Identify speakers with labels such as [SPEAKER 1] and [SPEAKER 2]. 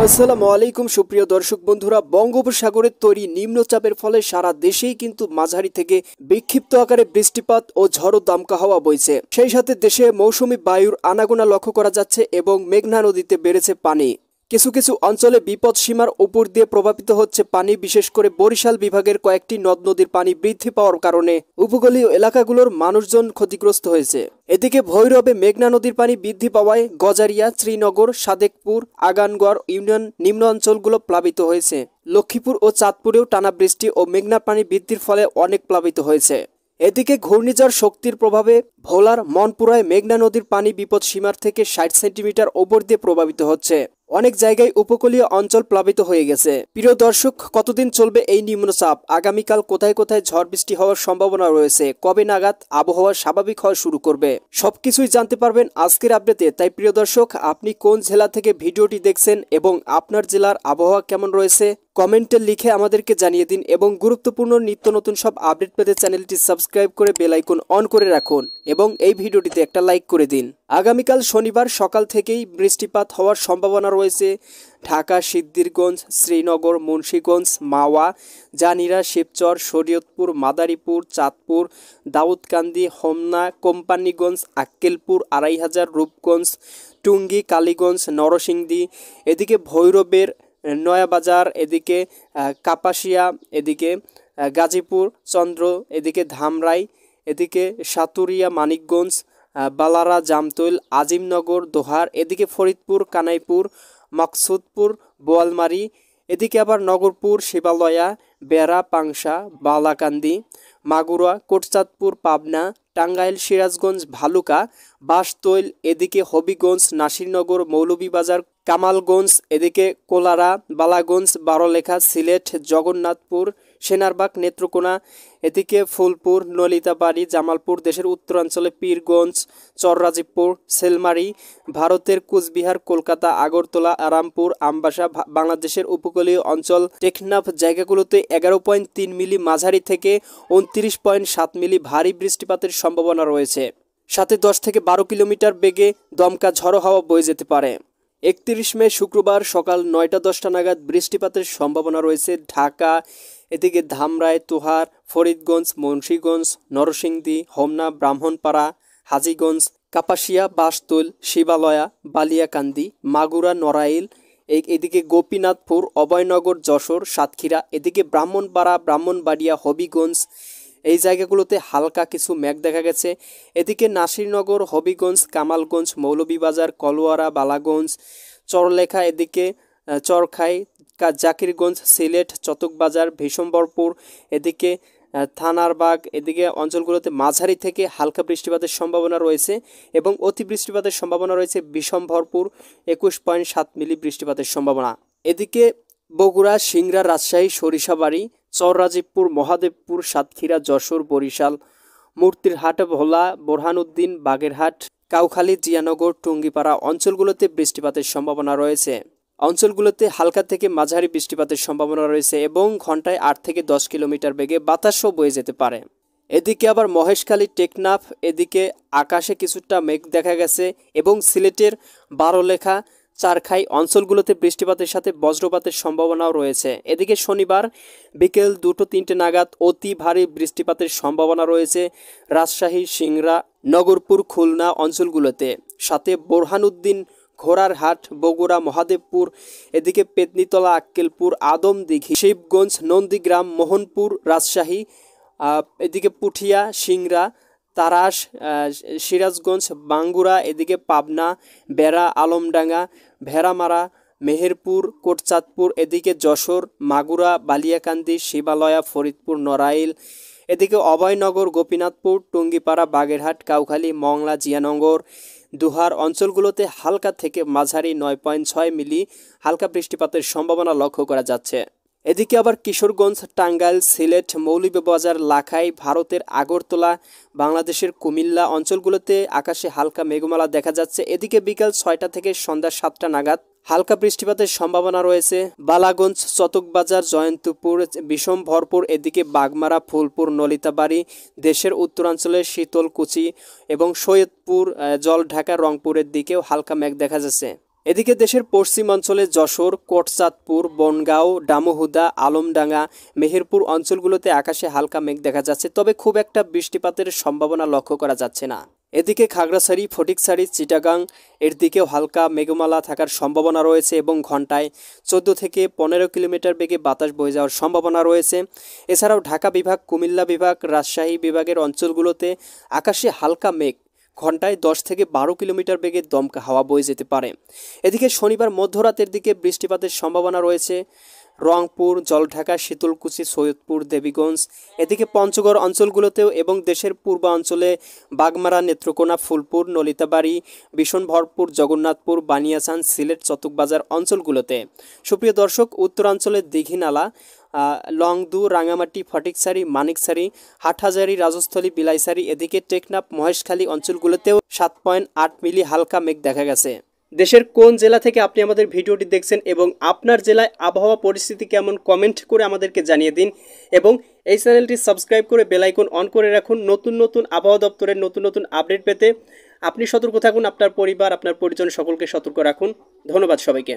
[SPEAKER 1] আসসালামু আলাইকুম সুপ্রিয় দর্শক বন্ধুরা, বঙ্গোপসাগরের তৈরি নিম্নচাপের ফলে সারা দেশেই কিন্তু মাঝারি থেকে বিক্ষিপ্ত আকারে বৃষ্টিপাত ও ঝড়ো দমকা হাওয়া বইছে। সেই সাথে দেশে মৌসুমী বায়ুর আনাগোনা লক্ষ্য করা যাচ্ছে এবং মেঘনা নদীতে বেড়েছে পানি। কিছু কিছু অঞ্চলে বিপদ সীমার উপর দিয়ে প্রভাবিত হচ্ছে পানি। বিশেষ করে বরিশাল বিভাগের কয়েকটি নদ নদীর পানি বৃদ্ধি পাওয়ার কারণে উপকূলীয় এলাকাগুলোর মানুষজন ক্ষতিগ্রস্ত হয়েছে। এদিকে ভৈরবে মেঘনা নদীর পানি বৃদ্ধি পাওয়ায় গজারিয়া, শ্রীনগর, সাদেকপুর, আগানগড় ইউনিয়ন নিম্ন অঞ্চলগুলো প্লাবিত হয়েছে। লক্ষ্মীপুর ও চাঁদপুরেও টানা বৃষ্টি ও মেঘনা পানি বৃদ্ধির ফলে অনেক প্লাবিত হয়েছে। এদিকে ঘূর্ণিঝড় শক্তির প্রভাবে ভোলার মনপুরায় মেঘনা নদীর পানি বিপদ সীমার থেকে ৬০ সেন্টিমিটার ওপর দিয়ে প্রভাবিত হচ্ছে। অনেক জায়গায় উপকূলীয় অঞ্চল প্লাবিত হয়ে গেছে। প্রিয় দর্শক, কতদিন চলবে এই নিম্নচাপ? আগামীকাল কোথায় কোথায় ঝড় বৃষ্টি হওয়ার সম্ভাবনা রয়েছে? কবে নাগাদ আবহাওয়া স্বাভাবিক হওয়া শুরু করবে? সবকিছুই জানতে পারবেন আজকের আপডেটে। তাই প্রিয় দর্শক, আপনি কোন জেলা থেকে ভিডিওটি দেখছেন এবং আপনার জেলার আবহাওয়া কেমন রয়েছে কমেন্টে লিখে আমাদেরকে জানিয়ে দিন এবং গুরুত্বপূর্ণ নিত্য নতুন সব আপডেট পেতে চ্যানেলটি সাবস্ক্রাইব করে বেল আইকন অন করে রাখুন এবং এই ভিডিওটিতে একটা লাইক করে দিন। আগামীকাল শনিবার সকাল থেকেই বৃষ্টিপাত হওয়ার সম্ভাবনা রয়েছে ঢাকা, সিদ্ধিরগঞ্জ, শ্রীনগর, মুন্সিগঞ্জ, মাওয়া, জানিরা, শিবচর, শরীয়তপুর, মাদারীপুর, চাঁদপুর, দাউদকান্দি, হোমনা, কোম্পানিগঞ্জ, আক্কেলপুর, আড়াইহাজার, রূপগঞ্জ, টুঙ্গী, কালীগঞ্জ, নরসিংদী, এদিকে ভৈরবের নয়াবাজার, এদিকে কাপাসিয়া, এদিকে গাজীপুর, চন্দ্র, এদিকে ধামরাই, এদিকে সাতুরিয়া, মানিকগঞ্জ, বালারা, জামতৈল, আজিমনগর, দোহার, এদিকে ফরিদপুর, কানাইপুর, মকসুদপুর, বোয়ালমারি, এদিকে আবার নগরপুর, শিবালয়া, বেড়া, পাংশা, বালাকান্দি, মাগুরা, কোটচাঁদপুর, পাবনা, টাঙ্গাইল, সিরাজগঞ্জ, ভালুকা, বাঁশতৈল, এদিকে হবিগঞ্জ, নাসিরনগর, মৌলভীবাজার, কামালগঞ্জ, এদিকে কোলারা, বালাগঞ্জ, বারলেখা, সিলেট, জগন্নাথপুর, সেনারবাগ, নেত্রকোনা, এদিকে ফুলপুর, নলিতাবাড়ি, জামালপুর, দেশের উত্তরাঞ্চলে পীরগঞ্জ, চররাজীবপুর, সেলমারি, ভারতের কুচবিহার, কলকাতা, আগরতলা, আরামপুর, আমবাসা, বাংলাদেশের উপকূলীয় অঞ্চল টেকনাফ জায়গাগুলোতে 11.3 মিলি মাঝারি থেকে 29.7 মিলি ভারী বৃষ্টিপাতের সম্ভাবনা রয়েছে। সাথে 10 থেকে 12 কিলোমিটার বেগে দমকা ঝড়ো হাওয়া বয়ে যেতে পারে। 31 মে শুক্রবার সকাল 9টা-10টা নাগাদ বৃষ্টিপাতের সম্ভাবনা রয়েছে ঢাকা, এদিকে ধামরাই, তোহার, ফরিদগঞ্জ, মুন্সিগঞ্জ, নরসিংদী, হোমনা, ব্রাহ্মণপাড়া, হাজীগঞ্জ, কাপাসিয়া, বাঁশতৈল, শিবালয়া, বালিয়াকান্দি, মাগুরা, নড়াইল, এদিকে গোপীনাথপুর, অভয়নগর, যশোর, সাতক্ষীরা, এদিকে ব্রাহ্মণপাড়া, ব্রাহ্মণবাড়িয়া, হবিগঞ্জ, এই জায়গাগুলোতে হালকা কিছু মেঘ দেখা গেছে। এদিকে নাসিরনগর, হবিগঞ্জ, কামালগঞ্জ, মৌলভীবাজার, কলোয়ারা, বালাগঞ্জ, চরলেখা, এদিকে চরখাই, জাকিরগঞ্জ, সিলেট, চতকবাজার, ভীষণবরপুর, এদিকে থানারবাগ, এদিকে অঞ্চলগুলোতে মাঝারি থেকে হালকা বৃষ্টিপাতের সম্ভাবনা রয়েছে এবং অতি বৃষ্টিপাতের সম্ভাবনা রয়েছে বিশম্ভরপুর, 21.7 মিলি বৃষ্টিপাতের সম্ভাবনা। এদিকে বগুড়া, সিংড়া, রাজশাহী, সরিষাবাড়ি, চররাজীবপুর, মহাদেবপুর, সাতক্ষীরা, যশোর, বরিশাল, মূর্তিরহাট, ভোলা, বোরহানউদ্দিন, বাগেরহাট, কাউখালী, জিয়ানগর, টুঙ্গিপাড়া অঞ্চলগুলোতে বৃষ্টিপাতের সম্ভাবনা রয়েছে। অঞ্চলগুলোতে হালকা থেকে মাঝারি বৃষ্টিপাতের সম্ভাবনা রয়েছে এবং ঘন্টায় 8 থেকে 10 কিলোমিটার বেগে বাতাসও বয়ে যেতে পারে। এদিকে আবার মহেশখালী, টেকনাফ, এদিকে আকাশে কিছুটা মেঘ দেখা গেছে এবং সিলেটের বারলেখা, চারখাই অঞ্চলগুলোতে বৃষ্টিপাতের সাথে বজ্রপাতের সম্ভাবনাও রয়েছে। এদিকে শনিবার বিকেল 2-3টে নাগাদ অতি ভারী বৃষ্টিপাতের সম্ভাবনা রয়েছে রাজশাহী, সিংড়া, নগরপুর, খুলনা অঞ্চলগুলোতে। সাথে বোরহানউদ্দিন, ঘোড়ারহাট, বগুড়া, মহাদেবপুর, এদিকে পেতনিতলা, আক্কেলপুর, আদমদিঘি, শিবগঞ্জ, নন্দীগ্রাম, মোহনপুর, রাজশাহী, এদিকে পুঠিয়া, সিংড়া, তারাস, সিরাজগঞ্জ, বাঙ্গুরা, এদিকে পাবনা, বেড়া, আলমডাঙ্গা, ভেড়ামারা, মেহেরপুর, কোটচাঁদপুর, এদিকে যশোর, মাগুরা, বালিয়াকান্দি, শিবালয়া, ফরিদপুর, নড়াইল, এদিকে অভয়নগর, গোপীনাথপুর, টুঙ্গিপাড়া, বাগেরহাট, কাউখালী, মংলা, জিয়ানগর, দুহার অঞ্চলগুলোতে হালকা থেকে মাঝারি 9.6 মিলি হালকা বৃষ্টিপাতের সম্ভাবনা লক্ষ্য করা যাচ্ছে। এদিকে আবার কিশোরগঞ্জ, টাঙ্গাইল, সিলেট, মৌলভীবাজার, লাখাই, ভারতের আগরতলা, বাংলাদেশের কুমিল্লা অঞ্চলগুলোতে আকাশে হালকা মেঘমালা দেখা যাচ্ছে। এদিকে বিকাল 6টা থেকে সন্ধ্যা 7টা নাগাদ হালকা বৃষ্টিপাতের সম্ভাবনা রয়েছে বালাগঞ্জ, চতকবাজার, জয়ন্তপুর, বিশম্ভরপুর, এদিকে বাগমারা, ফুলপুর, নলিতাবাড়ি, দেশের উত্তরাঞ্চলের শীতলকুচি এবং সৈয়দপুর, জলঢাকা, রংপুরের দিকেও হালকা মেঘ দেখা যাচ্ছে। এদিকে দেশের পশ্চিমাঞ্চলে যশোর, কোটচাঁদপুর, বনগাঁও, ডামুহুদা, আলমডাঙ্গা, মেহেরপুর অঞ্চলগুলোতে আকাশে হালকা মেঘ দেখা যাচ্ছে, তবে খুব একটা বৃষ্টিপাতের সম্ভাবনা লক্ষ্য করা যাচ্ছে না। এদিকে খাগড়াছড়ি, ফটিকছড়ি, চিটাগাং এর দিকেও হালকা মেঘমালা থাকার সম্ভাবনা রয়েছে এবং ঘন্টায় 14 থেকে 15 কিলোমিটার বেগে বাতাস বয়ে যাওয়ার সম্ভাবনা রয়েছে। এছাড়াও ঢাকা বিভাগ, কুমিল্লা বিভাগ, রাজশাহী বিভাগের অঞ্চলগুলোতে আকাশে হালকা মেঘ, ঘন্টায় 10 থেকে 12 কিলোমিটার বেগে দমকা হাওয়া বয়ে যেতে পারে। এদিকে শনিবার মধ্যরাতের দিকে বৃষ্টিপাতের সম্ভাবনা রয়েছে রংপুর, জলঢাকা, শীতলকুচি, সৈয়দপুর, দেবীগঞ্জ, এদিকে পঞ্চগড় অঞ্চলগুলোতেও এবং দেশের পূর্বাঞ্চলে বাগমারা, নেত্রকোনা, ফুলপুর, নলিতাবাড়ি, বিশনভরপুর, জগন্নাথপুর, বানিয়াচান, সিলেট, চতুকবাজার অঞ্চলগুলোতে। সুপ্রিয় দর্শক, উত্তরাঞ্চলের দীঘিনালা, লংদু, রাঙামাটি, ফটিকছড়ি, মানিকছড়ি, হাটহাজারী, রাজস্থলী, বিলাইছড়ি, এদিকে টেকনাফ, মহেশখালী অঞ্চলগুলোতেও 7.8 মিলি হালকা মেঘ দেখা গেছে। দেশের কোন জেলা থেকে আপনি আমাদের ভিডিওটি দেখছেন এবং আপনার জেলায় আবহাওয়া পরিস্থিতি কেমন, কমেন্ট করে আমাদেরকে জানিয়ে দিন এবং এই চ্যানেলটি সাবস্ক্রাইব করে বেল আইকন অন করে রাখুন নতুন নতুন আবহাওয়া দপ্তরের নতুন নতুন আপডেট পেতে। আপনি সতর্ক থাকুন, আপনার পরিবার, আপনার পরিজন সকলকে সতর্ক রাখুন। ধন্যবাদ সবাইকে।